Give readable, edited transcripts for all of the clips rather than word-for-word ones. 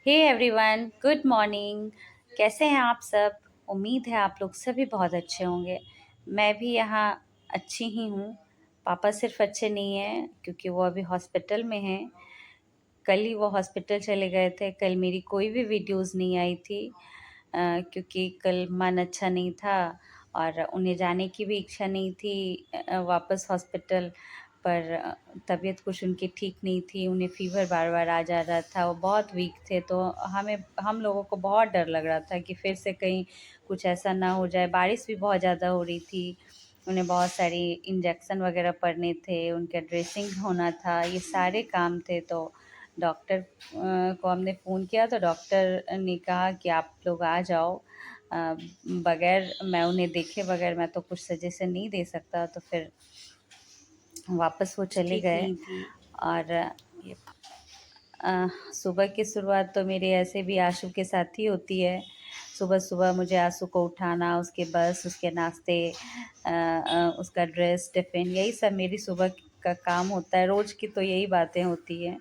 Hey everyone, good morning. कैसे हैं आप सब? उम्मीद है आप लोग सभी बहुत अच्छे होंगे। मैं भी यहाँ अच्छी ही हूँ। पापा सिर्फ अच्छे नहीं हैं क्योंकि वो अभी हॉस्पिटल में हैं। कल ही वो हॉस्पिटल चले गए थे। कल मेरी कोई भी वीडियोस नहीं आई थी क्योंकि कल मन अच्छा नहीं था और उन्हें जाने की भी इच्छा नहीं थी वापस हॉस्पिटल। पर तबीयत कुछ उनकी ठीक नहीं थी, उन्हें फ़ीवर बार बार आ जा रहा था, वो बहुत वीक थे। तो हम लोगों को बहुत डर लग रहा था कि फिर से कहीं कुछ ऐसा ना हो जाए। बारिश भी बहुत ज़्यादा हो रही थी, उन्हें बहुत सारी इंजेक्शन वगैरह पड़ने थे, उनका ड्रेसिंग होना था, ये सारे काम थे। तो डॉक्टर को हमने फ़ोन किया तो डॉक्टर ने कहा कि आप लोग आ जाओ। बगैर मैं उन्हें देखे बगैर मैं तो कुछ सजेशन नहीं दे सकता। तो फिर वापस वो चले ठीक गए। नहीं थी। और सुबह की शुरुआत तो मेरे ऐसे भी आशु के साथ ही होती है। सुबह सुबह मुझे आशु को उठाना, उसके बस, उसके नाश्ते, उसका ड्रेस, टिफ़िन, यही सब मेरी सुबह का काम होता है। रोज़ की तो यही बातें होती हैं।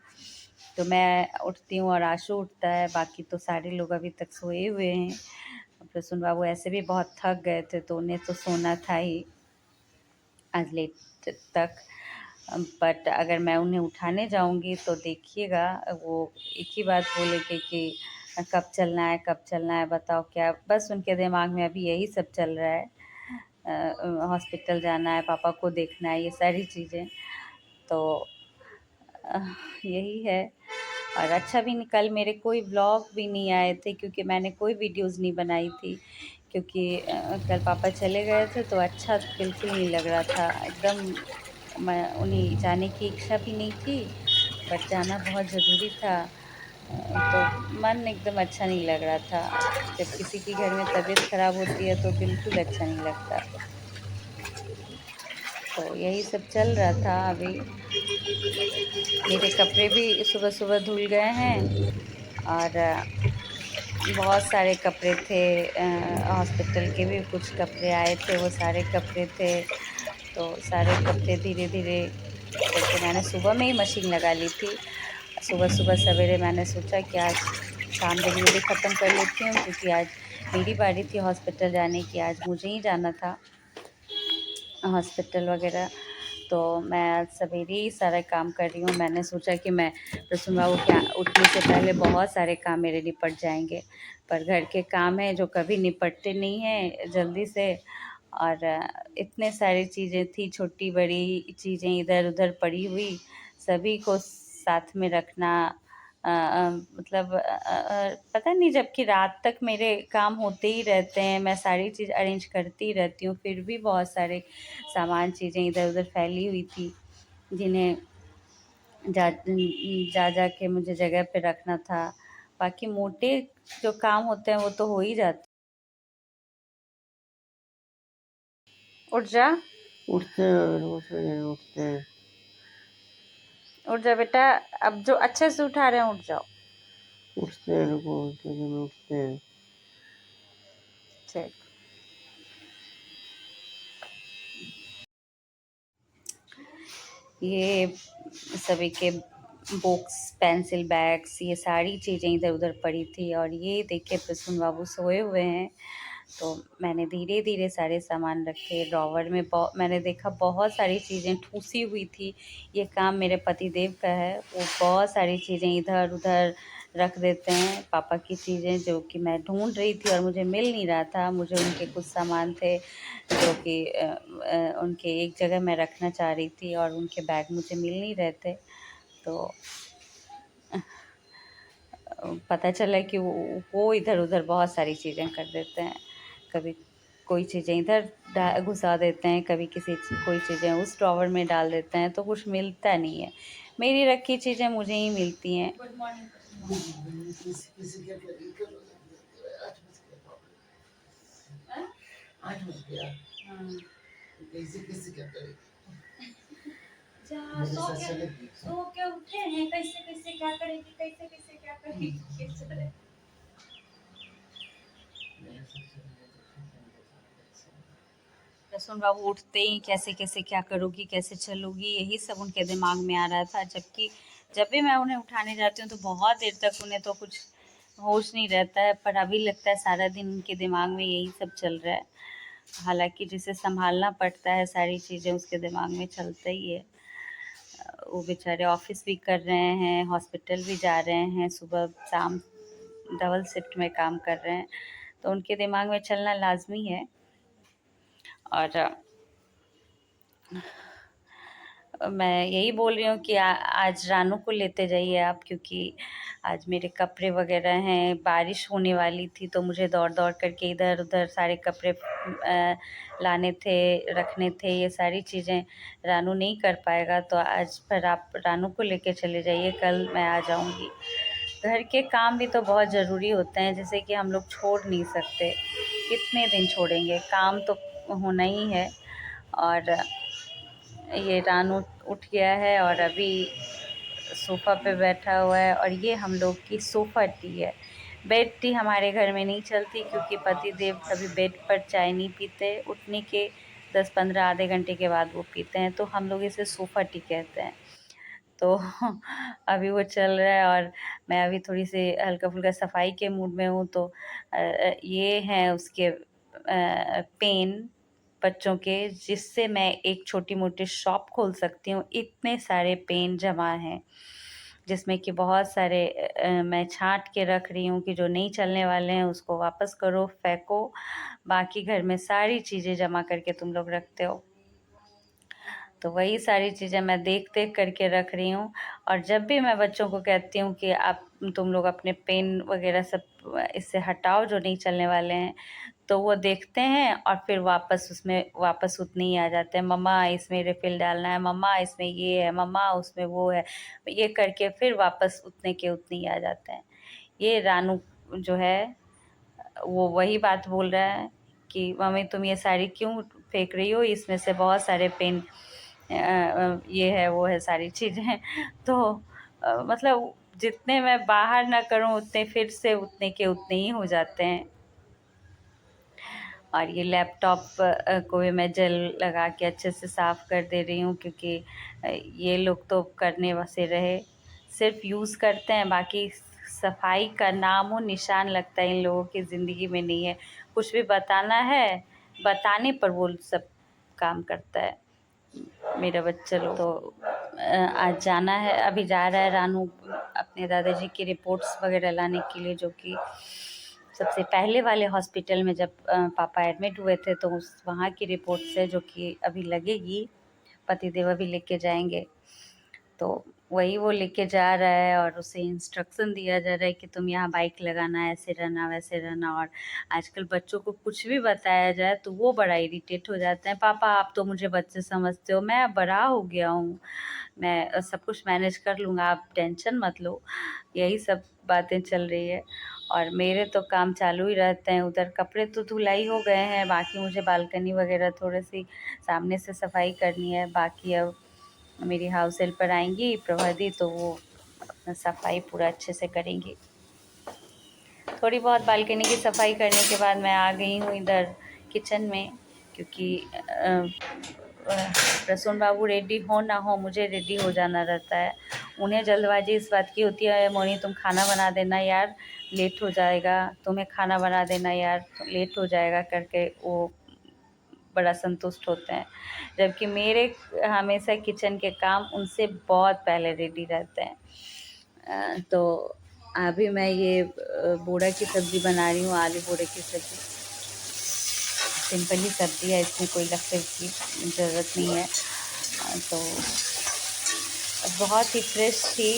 तो मैं उठती हूँ और आशु उठता है, बाकी तो सारे लोग अभी तक सोए हुए हैं। प्रसून बाबू ऐसे भी बहुत थक गए थे तो उन्हें तो सोना था ही आज लेट तक। बट अगर मैं उन्हें उठाने जाऊंगी तो देखिएगा वो एक ही बात बोलेंगे कि कब चलना है, कब चलना है, बताओ क्या। बस उनके दिमाग में अभी यही सब चल रहा है। हॉस्पिटल जाना है, पापा को देखना है, ये सारी चीज़ें। तो यही है। और अच्छा भी नहीं, कल मेरे कोई व्लॉग भी नहीं आए थे क्योंकि मैंने कोई वीडियोस नहीं बनाई थी क्योंकि कल पापा चले गए थे तो अच्छा बिल्कुल नहीं लग रहा था एकदम। मैं उन्हें जाने की इच्छा भी नहीं थी, बट जाना बहुत ज़रूरी था। तो मन एकदम अच्छा नहीं लग रहा था। जब किसी के घर में तबीयत ख़राब होती है तो बिल्कुल अच्छा नहीं लगता। तो यही सब चल रहा था अभी। मेरे कपड़े भी सुबह सुबह धुल गए हैं और बहुत सारे कपड़े थे। हॉस्पिटल के भी कुछ कपड़े आए थे, वो सारे कपड़े थे। तो सारे कपड़े धीरे धीरे करके मैंने सुबह में ही मशीन लगा ली थी। सुबह सुबह सवेरे मैंने सोचा कि आज काम जल्दी जल्दी ख़त्म कर लेती हूँ क्योंकि आज मेरी बारी थी हॉस्पिटल जाने की, आज मुझे ही जाना था हॉस्पिटल वगैरह। तो मैं आज सवेरे ही सारा काम कर रही हूँ। मैंने सोचा कि मैं प्रसून बाबू के उठने से पहले बहुत सारे काम मेरे निपट जाएंगे, पर घर के काम हैं जो कभी निपटते नहीं हैं जल्दी से। और इतने सारी चीज़ें थी, छोटी बड़ी चीज़ें इधर उधर पड़ी हुई, सभी को साथ में रखना। मतलब पता नहीं, जबकि रात तक मेरे काम होते ही रहते हैं, मैं सारी चीज़ अरेंज करती ही रहती हूँ, फिर भी बहुत सारे सामान चीज़ें इधर उधर फैली हुई थी जिन्हें जा जा जा के मुझे जगह पे रखना था। बाकी मोटे जो काम होते हैं वो तो हो ही जाते। उठ जा, उठते हैं रोज उठते हैं। उठ जा बेटा। अब जो अच्छे से उठा रहे हैं उठ जाओ। उठते हैं रुको उठते हैं उठते हैं। चल, ये सभी के बुक्स, पेंसिल बैग्स, ये सारी चीज़ें इधर उधर पड़ी थी। और ये देखिए प्रसून बाबू सोए हुए हैं। तो मैंने धीरे धीरे सारे सामान रखे ड्रॉवर में। मैंने देखा बहुत सारी चीज़ें ठूसी हुई थी। ये काम मेरे पति देव का है, वो बहुत सारी चीज़ें इधर उधर रख देते हैं। पापा की चीज़ें जो कि मैं ढूंढ रही थी और मुझे मिल नहीं रहा था। मुझे उनके कुछ सामान थे जो कि उनके एक जगह मैं रखना चाह रही थी और उनके बैग मुझे मिल नहीं रहे थे। तो पता चला कि वो इधर उधर बहुत सारी चीज़ें कर देते हैं। कभी कोई चीज़ें इधर घुसा देते हैं, कभी कोई चीज़ें उस ड्रॉवर में डाल देते हैं, तो कुछ मिलता नहीं है। मेरी रखी चीज़ें मुझे ही मिलती हैं। सो के उठे हैं, कैसे कैसे क्या करेगी, कैसे कैसे क्या करेगी। प्रसून बाबू उठते ही कैसे कैसे क्या करोगी, कैसे चलोगी, यही सब उनके दिमाग में आ रहा था। जबकि जब भी मैं उन्हें उठाने जाती हूँ तो बहुत देर तक उन्हें तो कुछ होश नहीं रहता है, पर अभी लगता है सारा दिन उनके दिमाग में यही सब चल रहा है। हालाँकि जिसे सँभालना पड़ता है सारी चीज़ें उसके दिमाग में चलता ही है। वो बेचारे ऑफ़िस भी कर रहे हैं, हॉस्पिटल भी जा रहे हैं, सुबह-शाम डबल शिफ्ट में काम कर रहे हैं, तो उनके दिमाग में चलना लाज़मी है। और मैं यही बोल रही हूँ कि आज रानू को लेते जाइए आप, क्योंकि आज मेरे कपड़े वगैरह हैं, बारिश होने वाली थी तो मुझे दौड़-दौड़ करके इधर-उधर सारे कपड़े लाने थे, रखने थे, ये सारी चीज़ें रानू नहीं कर पाएगा, तो आज फिर आप रानू को लेके चले जाइए, कल मैं आ जाऊँगी। घर के काम भी तो बहुत ज़रूरी होते हैं, जैसे कि हम लोग छोड़ नहीं सकते, कितने दिन छोड़ेंगे, काम तो होना ही है। और ये रानू उठ गया है और अभी सोफ़ा पे बैठा हुआ है, और ये हम लोग की सोफ़ा टी है। बेड टी हमारे घर में नहीं चलती, क्योंकि पति देव कभी बेड पर चाय नहीं पीते, उठने के 10-15 आधे घंटे के बाद वो पीते हैं, तो हम लोग इसे सोफ़ा टी कहते हैं। तो अभी वो चल रहा है और मैं अभी थोड़ी-सी हल्का-फुल्का सफाई के मूड में हूँ, तो ये हैं उसके पेन बच्चों के, जिससे मैं एक छोटी-मोटी शॉप खोल सकती हूँ। इतने सारे पेन जमा हैं, जिसमें कि बहुत सारे मैं छाँट के रख रही हूँ कि जो नहीं चलने वाले हैं उसको वापस करो, फेंको। बाकी घर में सारी चीज़ें जमा करके तुम लोग रखते हो। तो वही सारी चीज़ें मैं देख-देख करके रख रही हूँ, और जब भी मैं बच्चों को कहती हूँ कि आप तुम लोग अपने पेन वग़ैरह सब इससे हटाओ जो नहीं चलने वाले हैं, तो वो देखते हैं और फिर वापस उतने ही आ जाते हैं। मम्मा इसमें रिफ़िल डालना है, मम्मा इसमें ये है, मम्मा उसमें वो है। ये करके फिर वापस उतने के उतने ही आ जाते हैं। ये रानू जो है वो वही बात बोल रहा है कि मम्मी तुम ये साड़ी क्यों फेंक रही हो? इसमें से बहुत सारे पेन ये है, वो है, सारी चीज़ें। तो मतलब जितने मैं बाहर ना करूँ उतने फिर से उतने के उतने ही हो जाते हैं। और ये लैपटॉप को भी मैं जेल लगा के अच्छे से साफ़ कर दे रही हूँ, क्योंकि ये लोग तो करने से रहे, सिर्फ़ यूज़ करते हैं, बाकी सफाई का नामो निशान लगता है इन लोगों की ज़िंदगी में नहीं है। कुछ भी बताना है, बताने पर वो सब काम करता है। मेरा बच्चा लोग तो आज जाना है, अभी जा रहा है रानू अपने दादाजी की रिपोर्ट्स वगैरह लाने के लिए, जो कि सबसे पहले वाले हॉस्पिटल में जब पापा एडमिट हुए थे, तो उस वहाँ की रिपोर्ट्स है जो कि अभी लगेगी, पतिदेव अभी लेके जाएंगे। तो वही वो लेके जा रहा है, और उसे इंस्ट्रक्शन दिया जा रहा है कि तुम यहाँ बाइक लगाना, ऐसे रहना, वैसे रहना। और आजकल बच्चों को कुछ भी बताया जाए तो वो बड़ा इरिटेट हो जाते हैं, पापा आप तो मुझे बच्चे समझते हो, मैं अब बड़ा हो गया हूँ, मैं सब कुछ मैनेज कर लूँगा, आप टेंशन मत लो। यही सब बातें चल रही है, और मेरे तो काम चालू ही रहते हैं। उधर कपड़े तो धुलाई हो गए हैं, बाकी मुझे बालकनी वगैरह थोड़ी सी सामने से सफाई करनी है। बाकी अब मेरी हाउस हेल्पर आएंगी प्रभा दी, तो वो अपना सफाई पूरा अच्छे से करेंगी। थोड़ी बहुत बालकनी की सफाई करने के बाद मैं आ गई हूँ इधर किचन में, क्योंकि प्रसून बाबू रेडी हो ना हो मुझे रेडी हो जाना रहता है। उन्हें जल्दबाजी इस बात की होती है, मोनी तुम खाना बना देना यार, लेट हो जाएगा, तुम्हें खाना बना देना यार, लेट हो जाएगा करके वो बड़ा संतुष्ट होते हैं। जबकि मेरे हमेशा किचन के काम उनसे बहुत पहले रेडी रहते हैं। तो अभी मैं ये बोड़ा की सब्ज़ी बना रही हूँ, आलू बोड़े की सब्ज़ी। सिंपल ही सब्ज़ी है, इसमें कोई लफ्ज़ की ज़रूरत नहीं है। तो बहुत ही फ्रेश थी,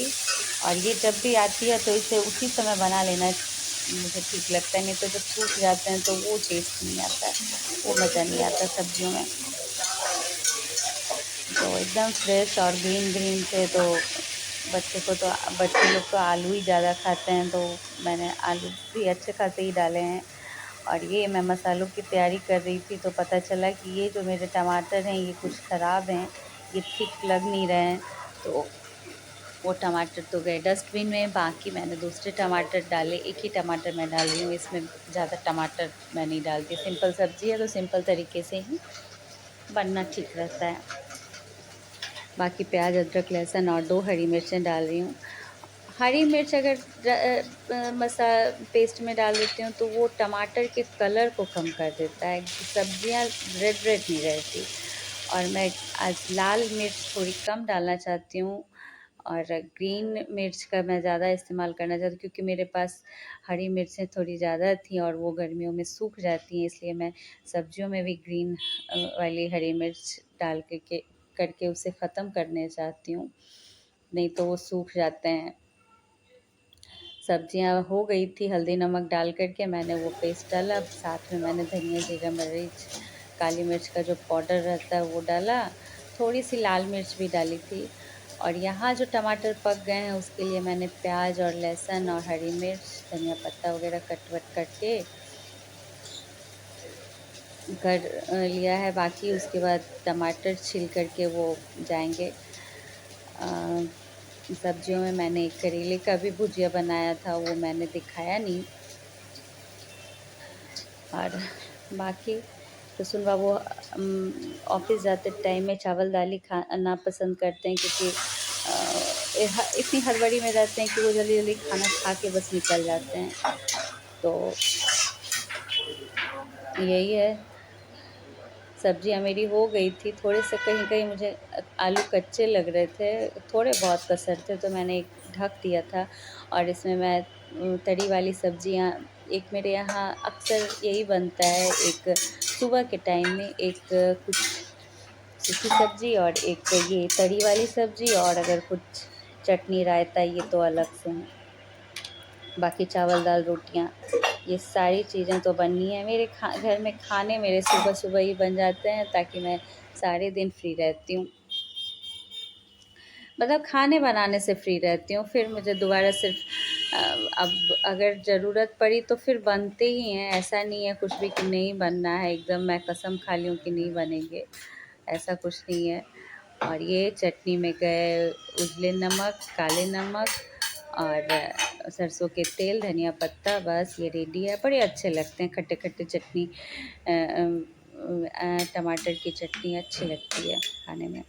और ये जब भी आती है तो इसे उसी समय बना लेना मुझे ठीक लगता है, नहीं तो जब सूख जाते हैं तो वो टेस्ट नहीं आता है, वो मज़ा नहीं आता सब्जियों में। तो एकदम फ्रेश और ग्रीन ग्रीन थे, तो बच्चे लोग तो आलू ही ज़्यादा खाते हैं, तो मैंने आलू भी अच्छे खासे ही डाले हैं। और ये मैं मसालों की तैयारी कर रही थी, तो पता चला कि ये जो मेरे टमाटर हैं ये कुछ ख़राब हैं, ये ठीक लग नहीं रहे हैं, तो वो टमाटर तो गए डस्टबिन में। बाकी मैंने दूसरे टमाटर डाले, एक ही टमाटर मैं डाल रही हूँ, इसमें ज़्यादा टमाटर मैं नहीं डालती। सिंपल सब्ज़ी है तो सिंपल तरीके से ही बनना ठीक रहता है। बाकी प्याज, अदरक, लहसुन और 2 हरी मिर्चें डाल रही हूँ। हरी मिर्च अगर मसा पेस्ट में डाल देती हूँ तो वो टमाटर के कलर को कम कर देता है, सब्जियाँ रेड रेड नहीं रहती। और मैं आज लाल मिर्च थोड़ी कम डालना चाहती हूँ और ग्रीन मिर्च का मैं ज़्यादा इस्तेमाल करना चाहती हूँ, क्योंकि मेरे पास हरी मिर्चें थोड़ी ज़्यादा थी और वो गर्मियों में सूख जाती हैं, इसलिए मैं सब्जियों में भी ग्रीन वाली हरी मिर्च डाल करके उसे ख़त्म करने चाहती हूँ, नहीं तो वो सूख जाते हैं। सब्जियां हो गई थी, हल्दी नमक डाल करके मैंने वो पेस्ट डाला, साथ में मैंने धनिया जीरा मरीच काली मिर्च का जो पाउडर रहता है वो डाला, थोड़ी सी लाल मिर्च भी डाली थी। और यहाँ जो टमाटर पक गए हैं उसके लिए मैंने प्याज और लहसुन और हरी मिर्च धनिया पत्ता वगैरह कट वट करके कर लिया है। बाकी उसके बाद टमाटर छिल करके वो जाएंगे सब्जियों में। मैंने एक करेले का भी भुजिया बनाया था, वो मैंने दिखाया नहीं। और बाकी प्रसून बाबू ऑफिस जाते टाइम में चावल दाल ही खाना पसंद करते हैं, क्योंकि इतनी हड़बड़ी में रहते हैं कि वो जल्दी जल्दी खाना खा के बस निकल जाते हैं। तो यही है, सब्जियां मेरी हो गई थी, थोड़े से कहीं कहीं मुझे आलू कच्चे लग रहे थे, थोड़े बहुत कसर थे, तो मैंने एक ढक दिया था। और इसमें मैं तरी वाली सब्जियां, एक मेरे यहाँ अक्सर यही बनता है, एक सुबह के टाइम में एक कुछ सूखी सब्जी और एक ये तरी वाली सब्जी, और अगर कुछ चटनी रायता ये तो अलग से हैं। बाकी चावल दाल रोटियां ये सारी चीज़ें तो बननी है मेरे घर में। खाने मेरे सुबह सुबह ही बन जाते हैं, ताकि मैं सारे दिन फ्री रहती हूँ, मतलब खाने बनाने से फ्री रहती हूँ। फिर मुझे दोबारा सिर्फ अब अगर ज़रूरत पड़ी तो फिर बनते ही हैं, ऐसा नहीं है कुछ भी कि नहीं बनना है, एकदम मैं कसम खा ली हूँ कि नहीं बनेंगे, ऐसा कुछ नहीं है। और ये चटनी में गए उजले नमक, काले नमक और सरसों के तेल, धनिया पत्ता, बस ये रेडी है। बड़े अच्छे लगते हैं खट्टे खट्टे चटनी, टमाटर की चटनी अच्छी लगती है खाने में,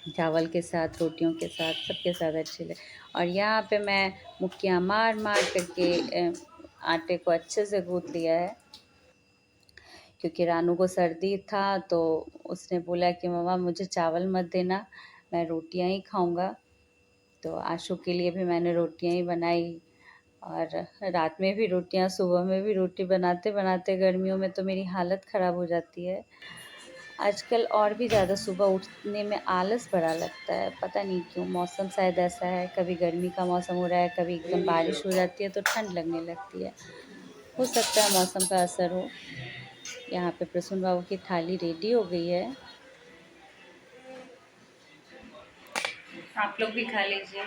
चावल के साथ, रोटियों के साथ, सबके साथ अच्छी लगे। और यहाँ पे मैं मुक्कियाँ मार मार करके आटे को अच्छे से गूँथ लिया है, क्योंकि रानू को सर्दी था तो उसने बोला कि मम्मा मुझे चावल मत देना, मैं रोटियां ही खाऊंगा। तो आशु के लिए भी मैंने रोटियां ही बनाई, और रात में भी रोटियां, सुबह में भी रोटी बनाते बनाते गर्मियों में तो मेरी हालत ख़राब हो जाती है। आजकल और भी ज़्यादा सुबह उठने में आलस बड़ा लगता है, पता नहीं क्यों, मौसम शायद ऐसा है, कभी गर्मी का मौसम हो रहा है, कभी एकदम बारिश हो जाती है तो ठंड लगने लगती है, हो सकता है मौसम का असर हो। यहाँ पे प्रसून बाबू की थाली रेडी हो गई है, आप लोग भी खा लीजिए।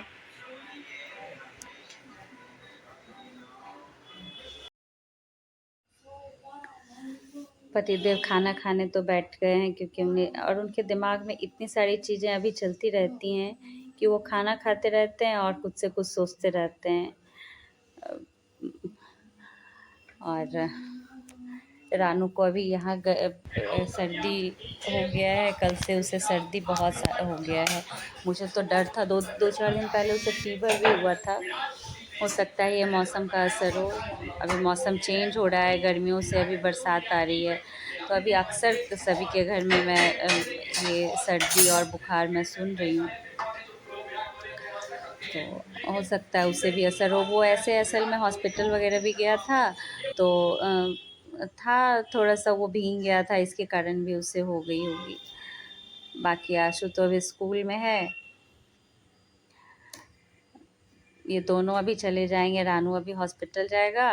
पतिदेव खाना खाने तो बैठ गए हैं, क्योंकि उन्हें और उनके दिमाग में इतनी सारी चीज़ें अभी चलती रहती हैं कि वो खाना खाते रहते हैं और कुछ से कुछ सोचते रहते हैं। और रानू को अभी यहाँ सर्दी हो गया है, कल से उसे सर्दी बहुत हो गया है। मुझे तो डर था, दो दो चार दिन पहले उसे फीवर भी हुआ था, हो सकता है ये मौसम का असर हो। अभी मौसम चेंज हो रहा है, गर्मियों से अभी बरसात आ रही है, तो अभी अक्सर सभी के घर में मैं ये सर्दी और बुखार मैं सुन रही हूँ, तो हो सकता है उसे भी असर हो। वो ऐसे असल में हॉस्पिटल वगैरह भी गया था, तो था थोड़ा सा वो भीग गया था, इसके कारण भी उसे हो गई होगी। बाकी आशु तो अभी स्कूल में है, ये दोनों अभी चले जाएंगे, रानू अभी हॉस्पिटल जाएगा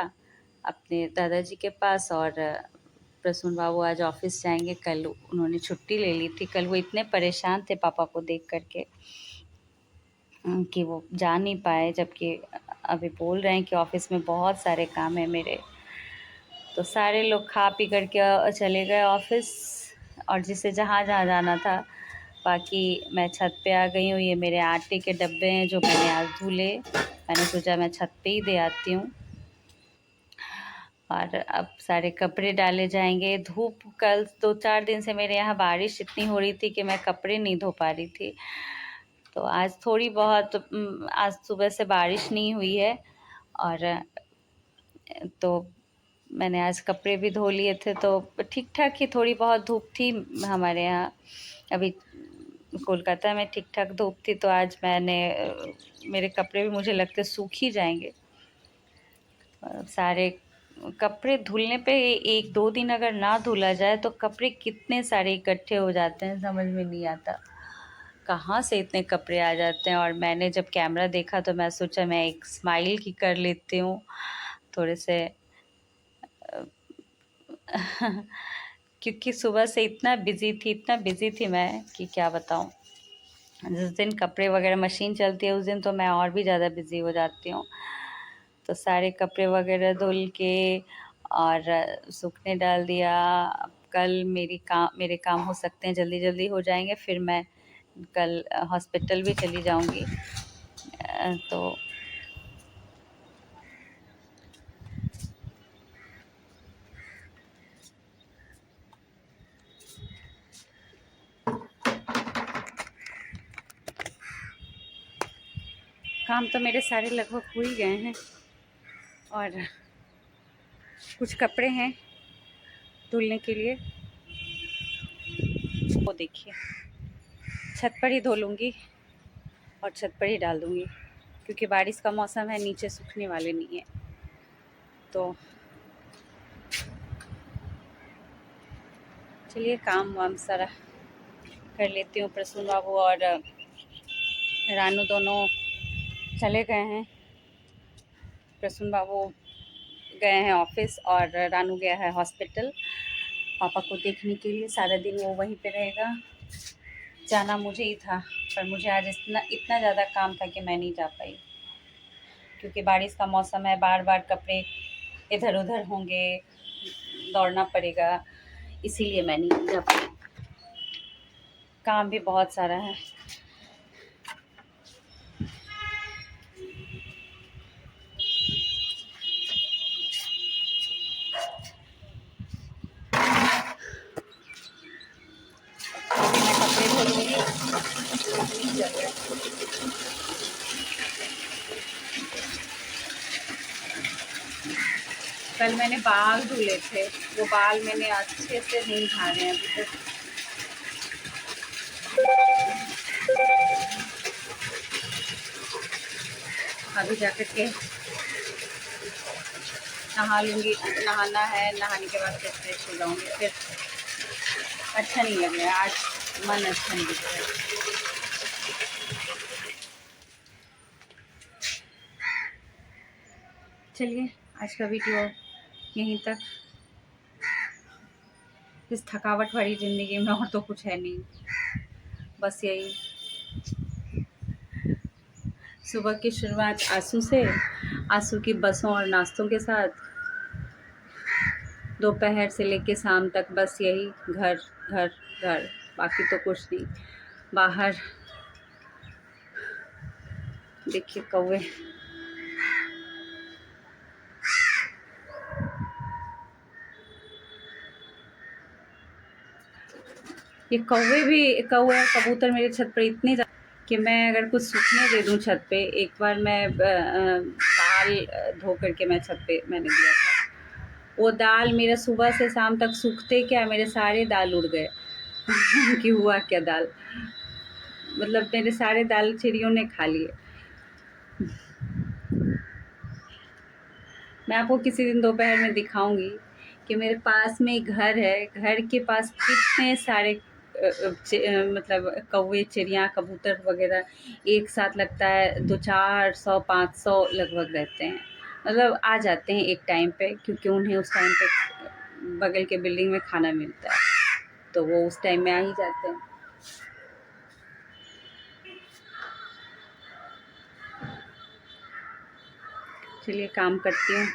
अपने दादाजी के पास, और प्रसून बाबू आज ऑफिस जाएंगे। कल उन्होंने छुट्टी ले ली थी, कल वो इतने परेशान थे पापा को देख करके कि वो जा नहीं पाए, जबकि अभी बोल रहे हैं कि ऑफिस में बहुत सारे काम है मेरे। तो सारे लोग खा पी करके चले गए ऑफिस, और जिसे जहाँ जहाँ जाना था। बाकी मैं छत पे आ गई हूँ, ये मेरे आटे के डब्बे हैं जो मैंने आज धुले, मैंने सोचा मैं छत पे ही दे आती हूँ। और अब सारे कपड़े डाले जाएंगे। धूप कल 2-4 दिन से मेरे यहाँ बारिश इतनी हो रही थी कि मैं कपड़े नहीं धो पा रही थी, तो आज थोड़ी बहुत आज सुबह से बारिश नहीं हुई है, और तो मैंने आज कपड़े भी धो लिए थे, तो ठीक ठाक ही थोड़ी बहुत धूप थी हमारे यहाँ। अभी कोलकाता में ठीक ठाक धूप थी, तो आज मैंने मेरे कपड़े भी मुझे लगते सूख ही जाएंगे। सारे कपड़े धुलने पे 1-2 दिन अगर ना धुला जाए तो कपड़े कितने सारे इकट्ठे हो जाते हैं, समझ में नहीं आता कहाँ से इतने कपड़े आ जाते हैं। और मैंने जब कैमरा देखा तो मैं सोचा मैं एक स्माइल की कर लेती हूँ थोड़े से क्योंकि सुबह से इतना बिज़ी थी मैं कि क्या बताऊँ। जिस दिन कपड़े वगैरह मशीन चलती है उस दिन तो मैं और भी ज़्यादा बिज़ी हो जाती हूँ। तो सारे कपड़े वगैरह धुल के और सूखने डाल दिया। अब कल मेरे काम हो सकते हैं जल्दी जल्दी हो जाएंगे, फिर मैं कल हॉस्पिटल भी चली जाऊंगी। तो काम तो मेरे सारे लगभग हो ही गए हैं, और कुछ कपड़े हैं धुलने के लिए, वो देखिए छत पर ही धो लूँगी और छत पर ही डाल दूँगी, क्योंकि बारिश का मौसम है, नीचे सूखने वाले नहीं है। तो चलिए काम वाम सारा कर लेती हूँ। प्रसून बाबू और रानू दोनों चले गए हैं। प्रसून बाबू गए हैं ऑफिस और रानू गया है हॉस्पिटल पापा को देखने के लिए। सारा दिन वो वहीं पे रहेगा। जाना मुझे ही था, पर मुझे आज इतना इतना ज़्यादा काम था कि मैं नहीं जा पाई, क्योंकि बारिश का मौसम है, बार बार कपड़े इधर उधर होंगे, दौड़ना पड़ेगा, इसीलिए मैं नहीं जा पाई। काम भी बहुत सारा है। अभी मैं कपड़े धो लूँगी। कल मैंने बाल धुले थे, वो बाल मैंने अच्छे से नहीं झाड़े हैं अभी तक। अभी जाकर के नहा लूँगी, नहाना है, नहाने के बाद फिर फ्रेश हो जाऊँगी। फिर अच्छा नहीं लग रहा है आज, मन अच्छा नहीं दिख रहा है। चलिए आज का वीडियो यहीं तक। इस थकावट भरी ज़िंदगी में और तो कुछ है नहीं, बस यही सुबह की शुरुआत आंसू से, आंसू की बसों और नाश्तों के साथ, दोपहर से लेके शाम तक बस यही घर घर घर, बाकी तो कुछ नहीं। बाहर देखिए कौवे, ये कौवे कबूतर मेरे छत पर इतने कि मैं अगर कुछ सूखने दे दूं छत पे। एक बार मैं दाल धो करके मैं छत पे मैंने दिया था, वो दाल मेरा सुबह से शाम तक सूखते क्या मेरे सारे दाल उड़ गए। कि हुआ क्या दाल, मतलब मेरे सारे दाल चिड़ियों ने खा लिए। मैं आपको किसी दिन दोपहर में दिखाऊंगी कि मेरे पास में एक घर है, घर के पास कितने सारे मतलब कौवे, चिड़िया, कबूतर वगैरह एक साथ लगता है 200-400-500 लगभग रहते हैं। मतलब आ जाते हैं एक टाइम पे, क्योंकि उन्हें उस टाइम पे बगल के बिल्डिंग में खाना मिलता है, तो वो उस टाइम में आ ही जाते हैं। चलिए काम करती हूँ।